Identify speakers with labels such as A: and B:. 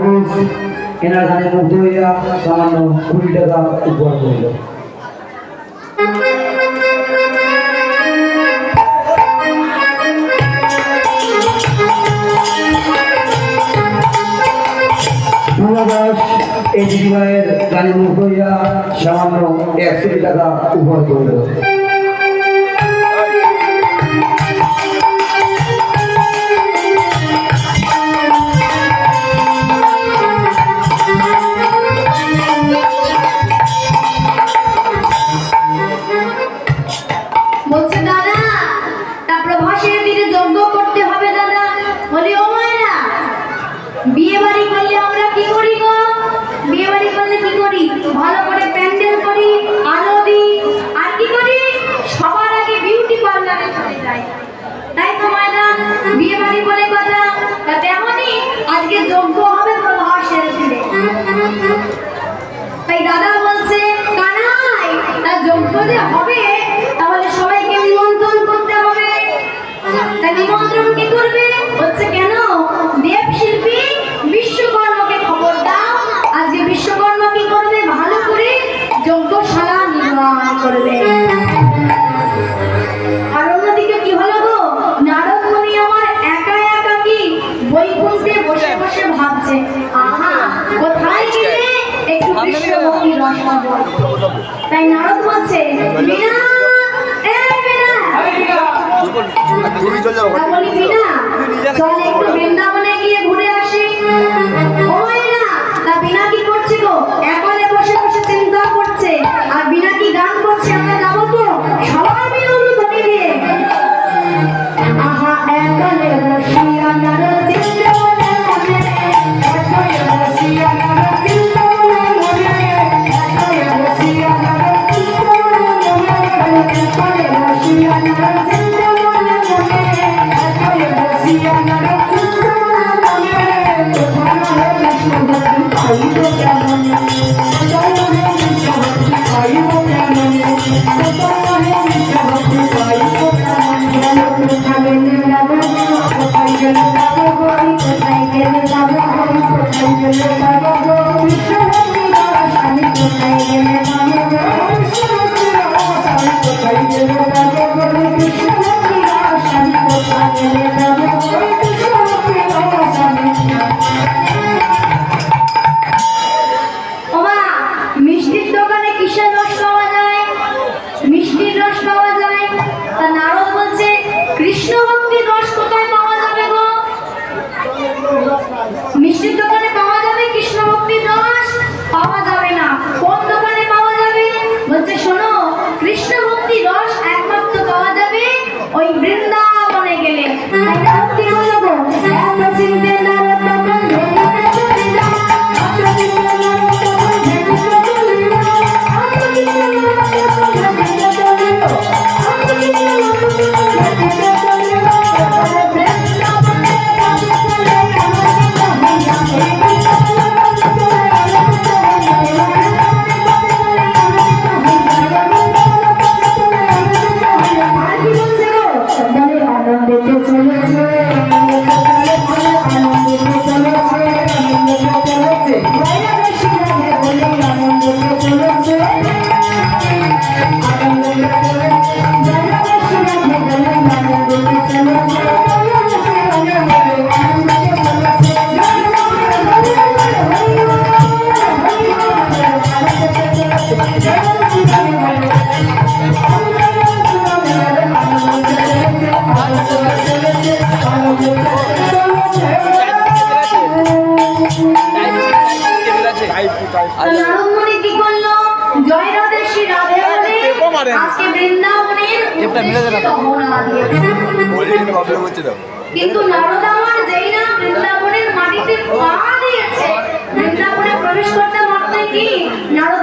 A: সবুজ এনার গানে মুগ্ধ হইয়া সামান্য 20 টাকা উপহার করিল। এই দিদিভাইয়ের গানে মুগ্ধ হইয়া সামান্য 100 টাকা উপহার করিল।
B: বিয়ে বাড়ি করলে আমরা কি করি গো? বিয়ে বাড়ি করলে কি করি? ভালো করে প্যান্ডেল করি, আলো দিই, আর কি করি? সবার আগে বিউটি পার্লারে চলে যাই, তাই তো মায়েরা? বিয়ে বাড়ি বলে কথা, তা তেমনই আজকে যজ্ঞ হবে প্রভাসের দিনে। তাই দাদা বলছে কানাই, তা যজ্ঞ যে হবে তাহলে সবাইকে নিমন্ত্রণ করতে হবে। তাই নিমন্ত্রণ কি করবে? হচ্ছে কেন? দেব শিল্পী বিশ্বকর্মাকে খবর দাও, আজকে বিশ্বকর্মা কি করবে? ভালো করে যজ্ঞশালা নির্মাণ করবে। আর অন্যদিকে কি হলো গো? নারদ মুনি আমার একা একা কি বৈকুণ্ঠে বসে বসে ভাবছে, আহা কোথায় গেলে একটু কৃষ্ণ ভক্তি রস পাবো। তাই নারদ বলছে, বিনা চল একটু বৃন্দাবনে গিয়ে ঘুরে আসি। ও মায়েরা, তা বিনা কি করছে গো? একলে বসে বসে চিন্তা করছে, আর বিনা কি গান করছে? আমরা যাবো তো সবাই মিলে অনুমতি দিয়ে। আহা একলে বসিয়া নারদ চিন্তা মনে মনে, একলে বসিয়া নারদ চিন্তা মনে মনে, একলে বসিয়া নারদ চিন্তা মনে মনে, একলে বসিয়া নারদ চিন্তা মনে মনে, একলে বসিয়া নারদ চিন্তা মনে মনে, কোথায় বিশ্বভক্তি পাইব কেমন, কোথায় বিশ্বভক্তি পাইব কেমন, কোথায় বিশ্বভক্তি পাইব কেমন, কোথায় গেলে যাবো, কোথায় গেলে যাবো গো, কোথায় গেলে যাবো গো, কোথায় গেলে যাবো গো, বিশ্বভক্তি রস আমি কোথায় গেলে যাবো গো, বিশ্বভক্তি রস আমি কোথায় গেলে যাবো গো, বিশ্বভক্তি রস আমি কোথায় গেলে যাবো গো, বিশ্বভক্তি রস আমি। ওমা, মিষ্টির দোকানে কিসের রস পাওয়া যায়? মিষ্টির রস পাওয়া যায়। তা নারদ বলছে, কৃষ্ণ ভক্তির রস কোথায় পাওয়া যাবে গো? মিষ্টির দোকানে পাওয়া যাবে কৃষ্ণ ভক্তির রস? পাওয়া যাবে না। কোন দোকানে পাওয়া যাবে? বলছে শোনো, কৃষ্ণ ভক্তির রস একমাত্র পাওয়া যাবে ওই বৃন্দাবনে গেলে। কি হলো গো? এত চিন্তে নারদ তখন ভেতরে চলে যায়, এত চিন্তে নারদ তখন ভেতরে চলে যায়, এত চিন্তে নারদ তখন ভেতরে চলে যায়, এত চিন্তে নারদ তখন ভেতরে চলে যায়, বৃন্দাবনে কাছে চলে আমার কথা হইয়া, বৃন্দাবনে কাছে চলে আমার কথা হইয়া, বৃন্দাবনে কাছে চলে আমার কথা হইয়া, বৃন্দাবনে কাছে চলে আমার কথা হইয়া। আর কি বলছে গো? বলে আনন্দিতে চলেছে, আনন্দিতে চলেছে, আনন্দিতে চলেছে, বাইরে শিরায় বলে আনন্দিতে চলেছে, আনন্দিতে চলেছে, বাইরে শিরায় বলে আনন্দিতে চলেছে, বাইরে শিরায় বলে আনন্দিতে নারদমণি কি করলো? জয়রাধে শ্রী রাধে বলে আজকে বৃন্দাবনের রওনা দিয়েছে। কিন্তু নারদ আমার যেই না বৃন্দাবনের মাটিতে পা দিয়েছে, বৃন্দাবনে প্রবেশ করতে মাত্রই কি নারদ